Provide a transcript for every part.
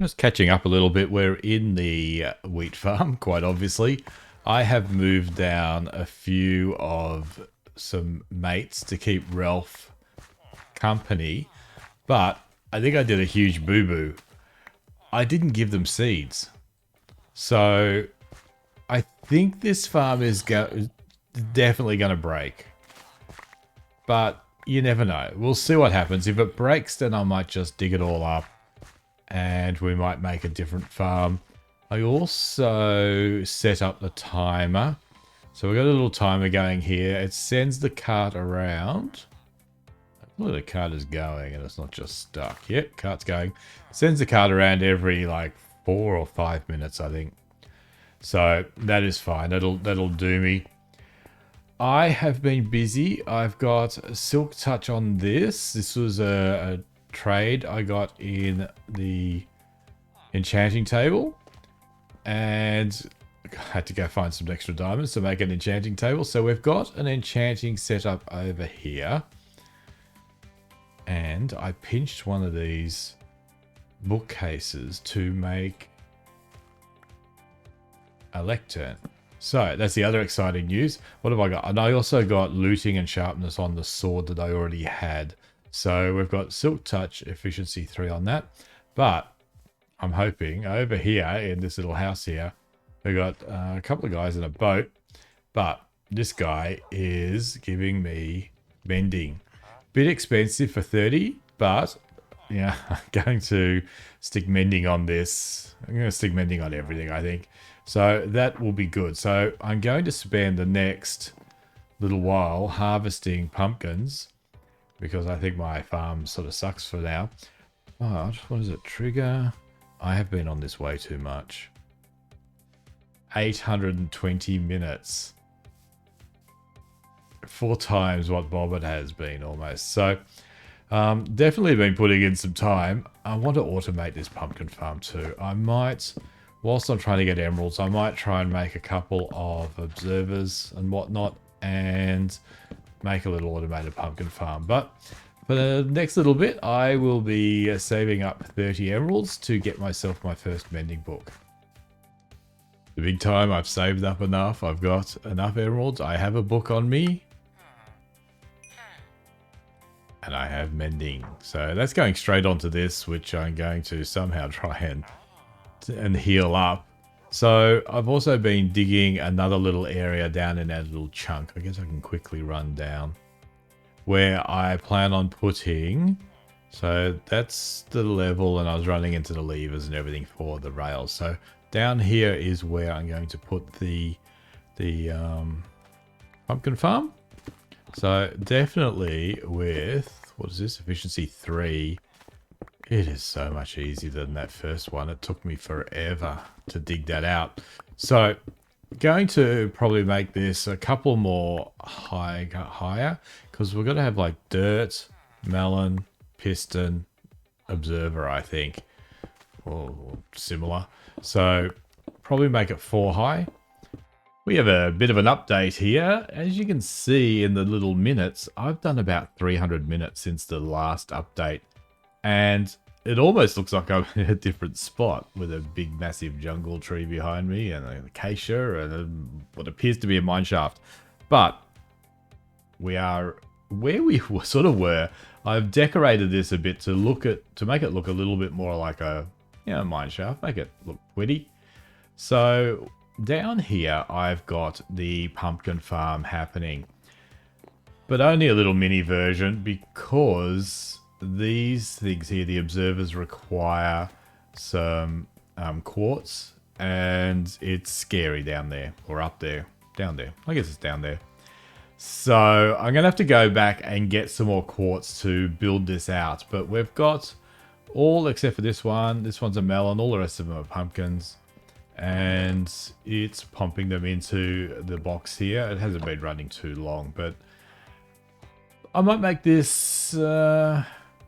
Just catching up a little bit. We're in the wheat farm, quite obviously. I have moved down a few of some mates to keep Ralph company, but I think I did a huge boo-boo. I didn't give them seeds. So I think this farm is definitely going to break. But you never know. We'll see what happens. If it breaks, then I might just dig it all up and we might make a different farm. I also set up the timer. So we've got a little timer going here. It sends the cart around. Well, the cart is going and it's not just stuck. Yep, cart's going. Sends the cart around every like 4 or 5 minutes, I think. So that is fine. That'll do me. I have been busy. I've got a silk touch on this. This was a trade I got in the enchanting table. And I had to go find some extra diamonds to make an enchanting table. So we've got an enchanting setup over here. And I pinched one of these bookcases to make a lectern. So that's the other exciting news. What have I got? And I also got looting and sharpness on the sword that I already had. So we've got silk touch efficiency 3 on that. But I'm hoping over here in this little house here, we've got a couple of guys in a boat. But this guy is giving me mending. Bit expensive for 30, but yeah, I'm going to stick mending on this. I'm going to stick mending on everything, I think. So that will be good. So I'm going to spend the next little while harvesting pumpkins because I think my farm sort of sucks for now. But what does it trigger? I have been on this way too much. 820 minutes. 4 times what Bobert has been almost. So definitely been putting in some time. I want to automate this pumpkin farm too. I might, whilst I'm trying to get emeralds, I might try and make a couple of observers and whatnot and make a little automated pumpkin farm. But for the next little bit, I will be saving up 30 emeralds to get myself my first mending book. The big time, I've saved up enough. I've got enough emeralds. I have a book on me. And I have mending. So that's going straight onto this, which I'm going to somehow try and heal up. So I've also been digging another little area down in that little chunk. I guess I can quickly run down. Where I plan on putting... So that's the level, and I was running into the levers and everything for the rails. So down here is where I'm going to put the pumpkin farm. So definitely with, what is this, efficiency 3, it is so much easier than that first one. It took me forever to dig that out. So going to probably make this a couple more higher because we're going to have like dirt, melon, piston, observer, I think, or similar. So probably make it 4 high. We have a bit of an update here. As you can see in the little minutes, I've done about 300 minutes since the last update. And it almost looks like I'm in a different spot with a big, massive jungle tree behind me and an acacia and what appears to be a mine shaft. But we are where we sort of were. I've decorated this a bit to make it look a little bit more like a mine shaft, make it look pretty. So down here, I've got the pumpkin farm happening, but only a little mini version because these things here, the observers, require some quartz, and it's scary down there, or up there, down there. I guess it's down there. So I'm going to have to go back and get some more quartz to build this out, but we've got all except for this one. This one's a melon, all the rest of them are pumpkins. And it's pumping them into the box here. It hasn't been running too long, but I might make this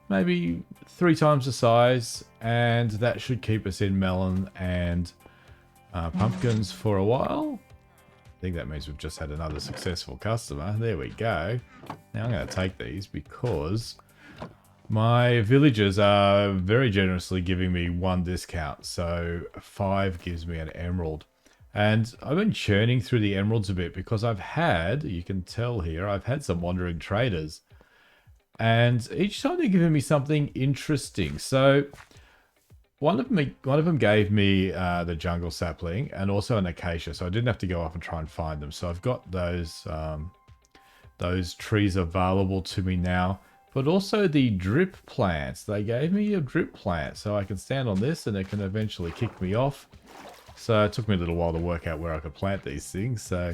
maybe 3 times the size, and that should keep us in melon and pumpkins for a while. I think that means we've just had another successful customer. There we go. Now I'm going to take these because My villagers are very generously giving me 1 discount, so 5 gives me an emerald. And I've been churning through the emeralds a bit because I've had, you can tell here, I've had some wandering traders. And each time they're giving me something interesting. So one of them gave me the jungle sapling and also an acacia, so I didn't have to go off and try and find them. So I've got those trees available to me now. But also the drip plants. They gave me a drip plant, so I can stand on this and it can eventually kick me off. So it took me a little while to work out where I could plant these things. So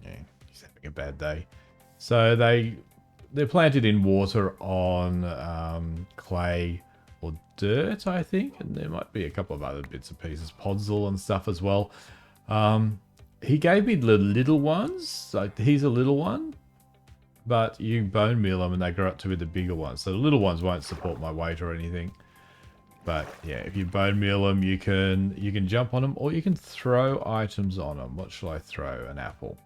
yeah, he's having a bad day. So they're planted in water on clay or dirt, I think, and there might be a couple of other bits and pieces, podzol and stuff as well. He gave me the little ones. Like he's a little one, but you bone meal them and they grow up to be the bigger ones. So the little ones won't support my weight or anything. But yeah, if you bone meal them, you can jump on them or you can throw items on them. What shall I throw? An apple.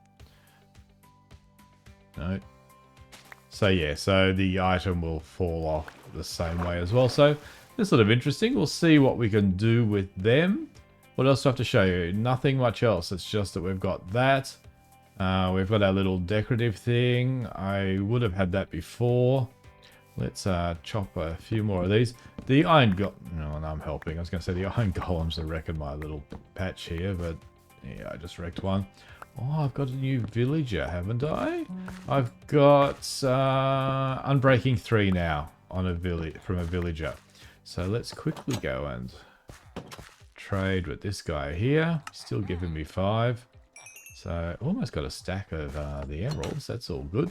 No. So yeah, so the item will fall off the same way as well. So this is sort of interesting. We'll see what we can do with them. What else do I have to show you? Nothing much else. It's just that we've got that. We've got our little decorative thing. I would have had that before. Let's chop a few more of these. The iron no, I'm helping. I was going to say the iron golems are wrecking my little patch here, but yeah, I just wrecked one. Oh, I've got a new villager, haven't I? I've got Unbreaking 3 now on from a villager. So let's quickly go and trade with this guy here. Still giving me 5. So almost got a stack of the emeralds. That's all good.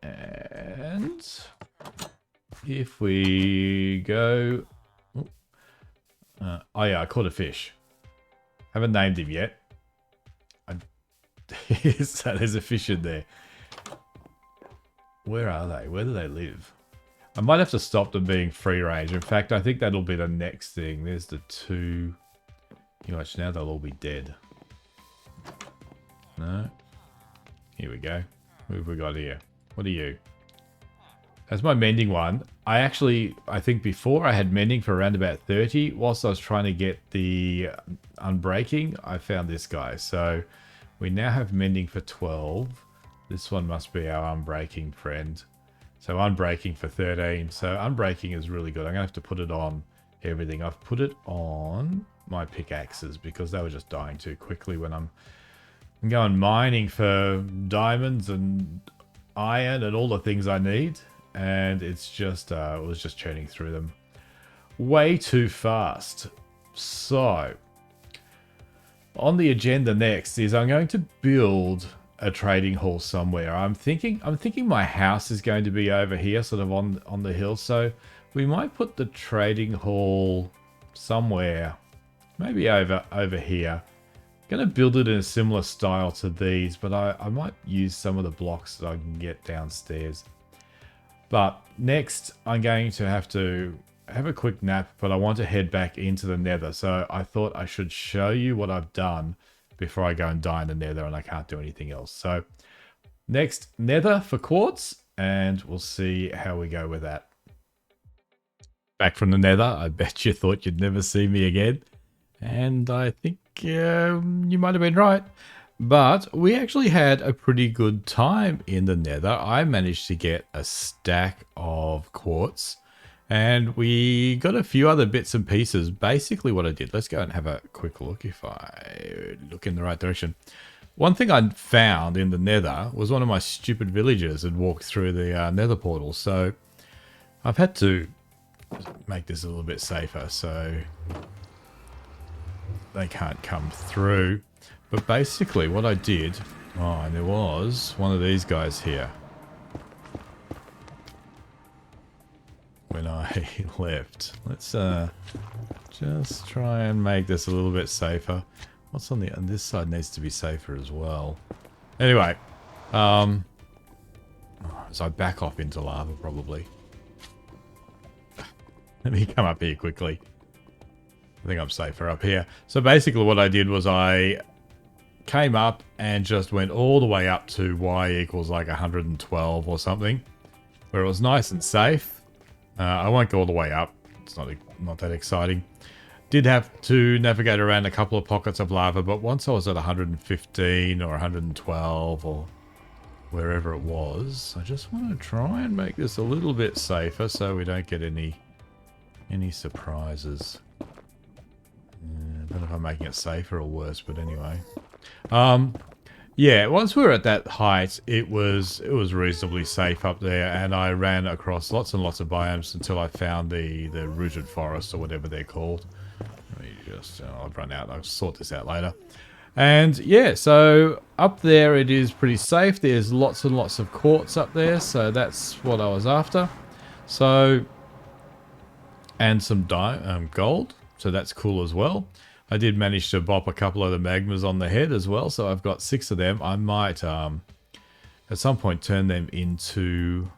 And if we go... oh yeah, I caught a fish. Haven't named him yet. So there's a fish in there. Where are they? Where do they live? I might have to stop them being free range. In fact, I think that'll be the next thing. There's the 2. You watch now, they'll all be dead. No. Here we go. Who have we got here? What are you? That's my mending one. I think before I had mending for around about 30. Whilst I was trying to get the unbreaking, I found this guy. So we now have mending for 12. This one must be our unbreaking friend. So unbreaking for 13. So unbreaking is really good. I'm going to have to put it on everything. I've put it on my pickaxes because they were just dying too quickly when I'm going mining for diamonds and iron and all the things I need. And it's just, it was just churning through them way too fast. So on the agenda next is I'm going to build a trading hall somewhere. I'm thinking my house is going to be over here, sort of on the hill. So we might put the trading hall somewhere, maybe over here. I'm going to build it in a similar style to these, but I might use some of the blocks that I can get downstairs. But next, I'm going to have a quick nap, but I want to head back into the nether. So I thought I should show you what I've done before I go and die in the nether and I can't do anything else. So next, nether for quartz, and we'll see how we go with that. Back from the nether. I bet you thought you'd never see me again. And I think you might have been right. But we actually had a pretty good time in the nether. I managed to get a stack of quartz. And we got a few other bits and pieces. Basically what I did, let's go and have a quick look if I look in the right direction. One thing I found in the nether was one of my stupid villagers had walked through the nether portal. So I've had to make this a little bit safer so they can't come through. But basically what I did, oh, and there was one of these guys here when I left. Let's just try and make this a little bit safer. What's on this side needs to be safer as well. Anyway, so I back off into lava probably. Let me come up here quickly. I think I'm safer up here. So basically what I did was I came up and just went all the way up to y equals like 112 or something, where it was nice and safe. I won't go all the way up. It's not that exciting. Did have to navigate around a couple of pockets of lava, but once I was at 115 or 112 or wherever it was, I just want to try and make this a little bit safer so we don't get any surprises. I don't know if I'm making it safer or worse, but anyway. Yeah, once we were at that height, it was reasonably safe up there, and I ran across lots and lots of biomes until I found the rooted forest or whatever they're called. Let me just, I've run out. I'll sort this out later. And yeah, so up there it is pretty safe. There's lots and lots of quartz up there, so that's what I was after. So, and some gold, so that's cool as well. I did manage to bop a couple of the magmas on the head as well, so I've got 6 of them. I might, at some point, turn them into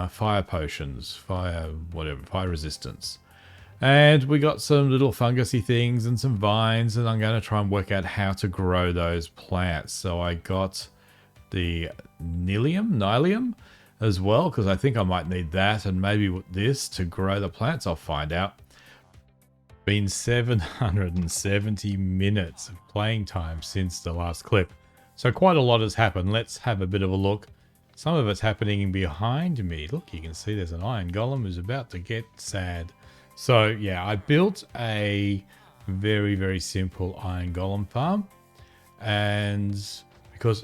fire potions, fire resistance. And we got some little fungusy things and some vines, and I'm going to try and work out how to grow those plants. So I got the nylium as well, because I think I might need that, and maybe this to grow the plants. I'll find out. Been 770 minutes of playing time since the last clip, so quite a lot has happened. Let's have a bit of a look. Some of it's happening behind me. Look, you can see there's an iron golem who's about to get sad. So yeah, I built a very, very simple iron golem farm, and because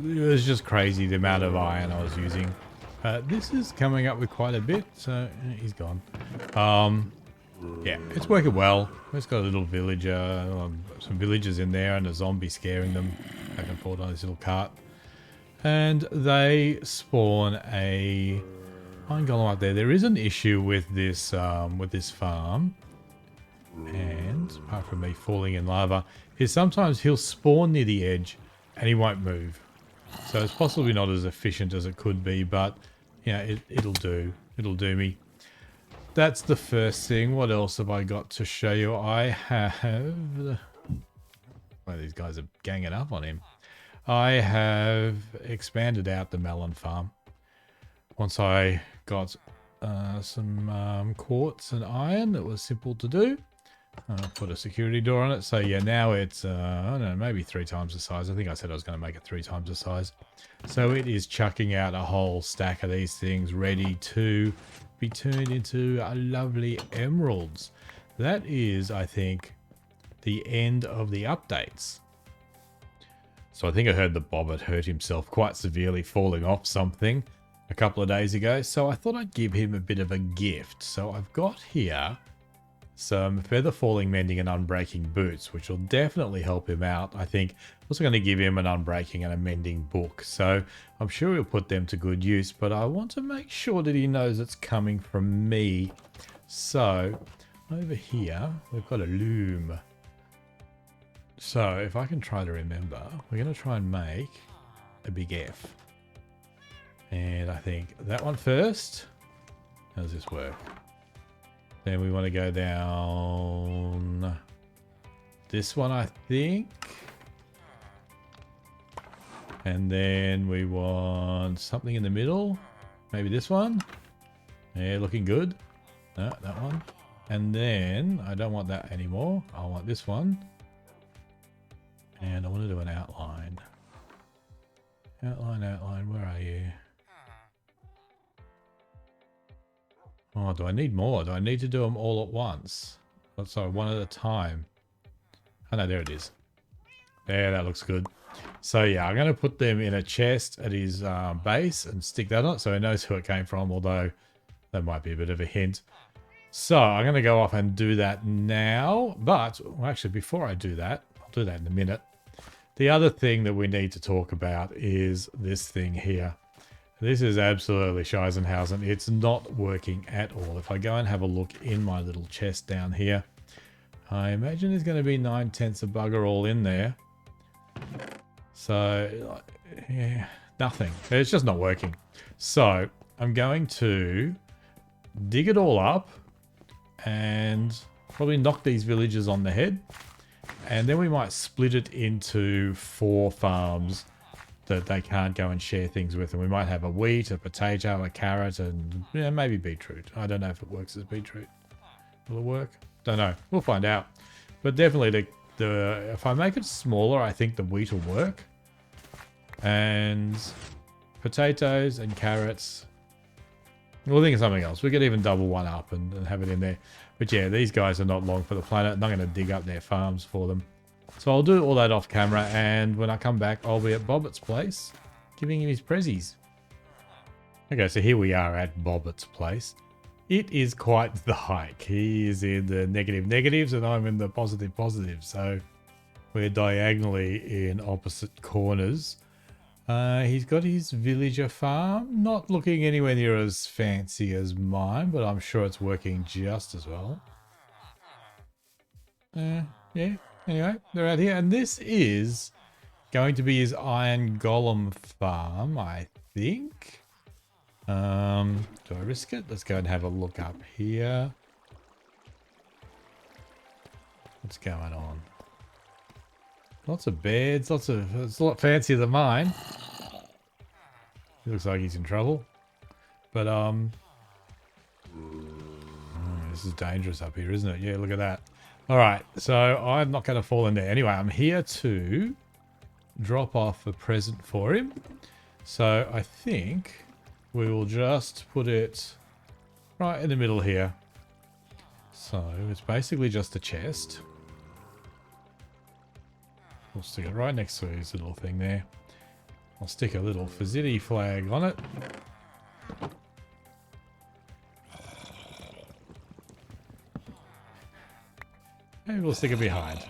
it was just crazy the amount of iron I was using. This is coming up with quite a bit, so he's gone. Yeah, it's working well. It's got a little villager, some villagers in there, and a zombie scaring them back and forth on this little cart. And they spawn a iron golem up there. There is an issue with this farm, and apart from me falling in lava, is sometimes he'll spawn near the edge and he won't move. So it's possibly not as efficient as it could be, but yeah, it'll do. It'll do me. That's the first thing. What else have I got to show you? I have... Well, these guys are ganging up on him. I have expanded out the melon farm. Once I got some quartz and iron, it was simple to do. Put a security door on it. So yeah, now it's, I don't know, maybe 3 times the size. I think I said I was going to make it 3 times the size. So it is chucking out a whole stack of these things ready to be turned into lovely emeralds. That is, I think, the end of the updates. So I think I heard the Bobert hurt himself quite severely falling off something a couple of days ago. So I thought I'd give him a bit of a gift. So I've got here some feather falling, mending, and unbreaking boots, which will definitely help him out. I think I'm also going to give him an unbreaking and a mending book, so I'm sure he'll put them to good use, but I want to make sure that he knows it's coming from me. So over here we've got a loom. So if I can try to remember, we're going to try and make a big F, and I think that one first. How does this work? Then we want to go down this one, I think. And then we want something in the middle. Maybe this one. Yeah, looking good. No, that one. And then I don't want that anymore. I want this one. And I want to do an outline. Outline, where are you? Oh, do I need more? Do I need to do them all at once? Oh, sorry, one at a time. Oh no, there it is. There, that looks good. So yeah, I'm going to put them in a chest at his base and stick that on it so he knows who it came from, although that might be a bit of a hint. So I'm going to go off and do that now. But, well, actually, before I do that, I'll do that in a minute. The other thing that we need to talk about is this thing here. This is absolutely Scheisenhausen. It's not working at all. If I go and have a look in my little chest down here, I imagine there's going to be 9/10 of bugger all in there. So, yeah, nothing. It's just not working. So, I'm going to dig it all up and probably knock these villagers on the head. And then we might split it into 4 farms that they can't go and share things with. And we might have a wheat, a potato, a carrot, and yeah, maybe beetroot. I don't know if it works as beetroot. Will it work? Don't know. We'll find out. But definitely the if I make it smaller, I think the wheat will work. And potatoes and carrots. We'll think of something else. We could even double one up and have it in there. But yeah, these guys are not long for the planet. I'm not going to dig up their farms for them. So I'll do all that off camera, and when I come back, I'll be at Bobert's place, giving him his prezzies. Okay, so here we are at Bobert's place. It is quite the hike. He is in the negative negatives, and I'm in the positive positives. So we're diagonally in opposite corners. He's got his villager farm, not looking anywhere near as fancy as mine, but I'm sure it's working just as well. Yeah. Anyway, they're out here, and this is going to be his iron golem farm, I think. Do I risk it? Let's go and have a look up here. What's going on? Lots of beds, it's a lot fancier than mine. He looks like he's in trouble. But, this is dangerous up here, isn't it? Yeah, look at that. All right, so I'm not going to fall in there. Anyway, I'm here to drop off a present for him. So I think we will just put it right in the middle here. So it's basically just a chest. We'll stick it right next to his little thing there. I'll stick a little Faziti flag on it. Maybe we'll stick it behind.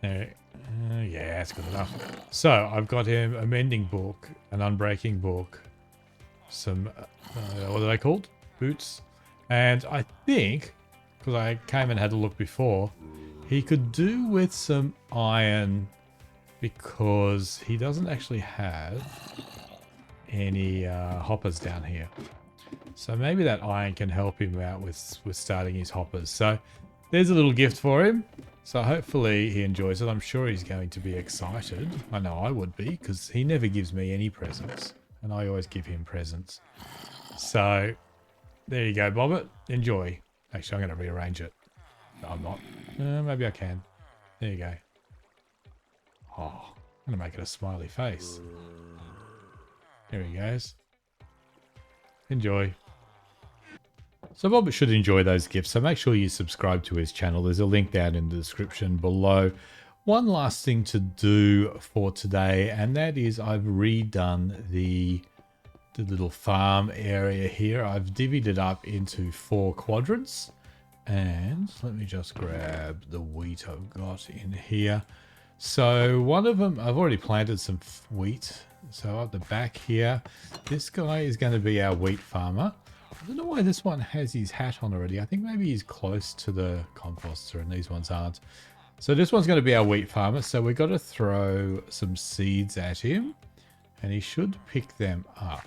There. Yeah, that's good enough. So I've got him a mending book, an unbreaking book, some, what are they called? Boots. And I think, because I came and had a look before, he could do with some iron because he doesn't actually have any hoppers down here. So maybe that iron can help him out with starting his hoppers. So there's a little gift for him. So hopefully he enjoys it. I'm sure he's going to be excited. I know I would be, because he never gives me any presents. And I always give him presents. So there you go, Bobert. Enjoy. Actually, I'm going to rearrange it. No, I'm not. Maybe I can. There you go. Oh, I'm going to make it a smiley face. There he goes. Enjoy. So Bob should enjoy those gifts, so make sure you subscribe to his channel. There's a link down in the description below. One last thing to do for today, and that is I've redone the little farm area here. I've divvied it up into 4 quadrants. And let me just grab the wheat I've got in here. So one of them, I've already planted some wheat. So up the back here, this guy is going to be our wheat farmer. I don't know why this one has his hat on already. I think maybe he's close to the composter and these ones aren't. So this one's going to be our wheat farmer. So we've got to throw some seeds at him and he should pick them up.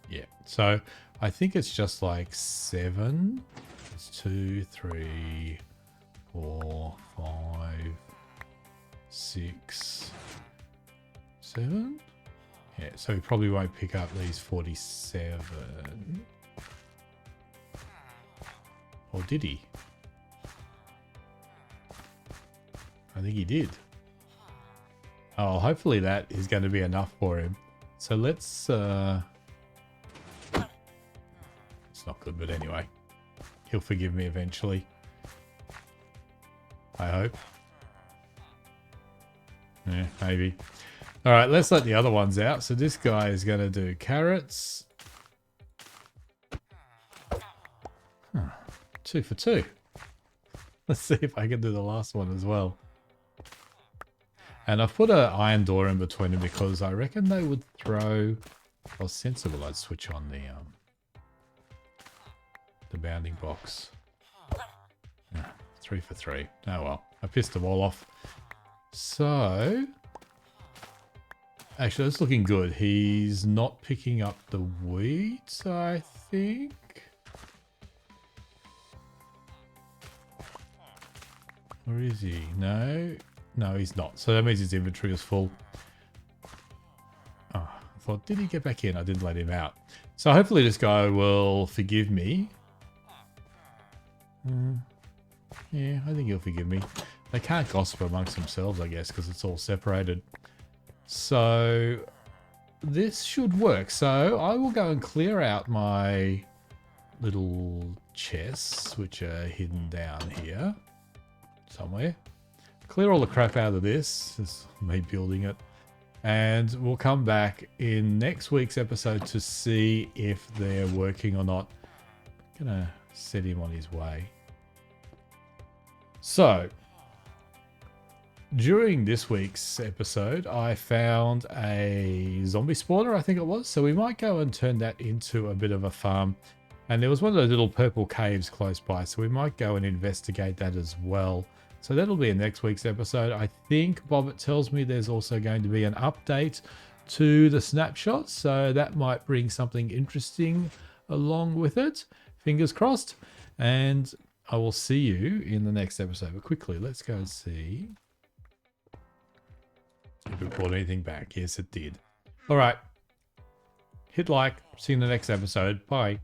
Yeah. So I think it's just like 7. It's 2, 3, 4, 5, 6, 7. Yeah, so he probably won't pick up these 47. Or did he? I think he did. Oh, hopefully that is going to be enough for him. So let's... It's not good, but anyway. He'll forgive me eventually. I hope. Yeah, maybe. Alright, let's let the other ones out. So this guy is going to do carrots. 2 for 2. Let's see if I can do the last one as well. And I've put an iron door in between them because I reckon they would throw... Well, sensible I'd switch on the bounding box. 3 for 3. Oh well, I pissed them all off. So... Actually, that's looking good. He's not picking up the wheat, I think. Where is he? No. No, he's not. So that means his inventory is full. Oh, I thought, did he get back in? I didn't let him out. So hopefully this guy will forgive me. Yeah, I think he'll forgive me. They can't gossip amongst themselves, I guess, because it's all separated. So this should work. So I will go and clear out my little chests, which are hidden down here somewhere. Clear all the crap out of this. This is me building it. And we'll come back in next week's episode to see if they're working or not. I'm gonna set him on his way. So, during this week's episode, I found a zombie spawner, I think it was. So we might go and turn that into a bit of a farm. And there was one of those little purple caves close by. So we might go and investigate that as well. So that'll be in next week's episode. I think Bobert tells me there's also going to be an update to the snapshots. So that might bring something interesting along with it. Fingers crossed. And I will see you in the next episode. But quickly, let's go and see if it brought anything back. Yes, it did. All right. Hit like. See you in the next episode. Bye.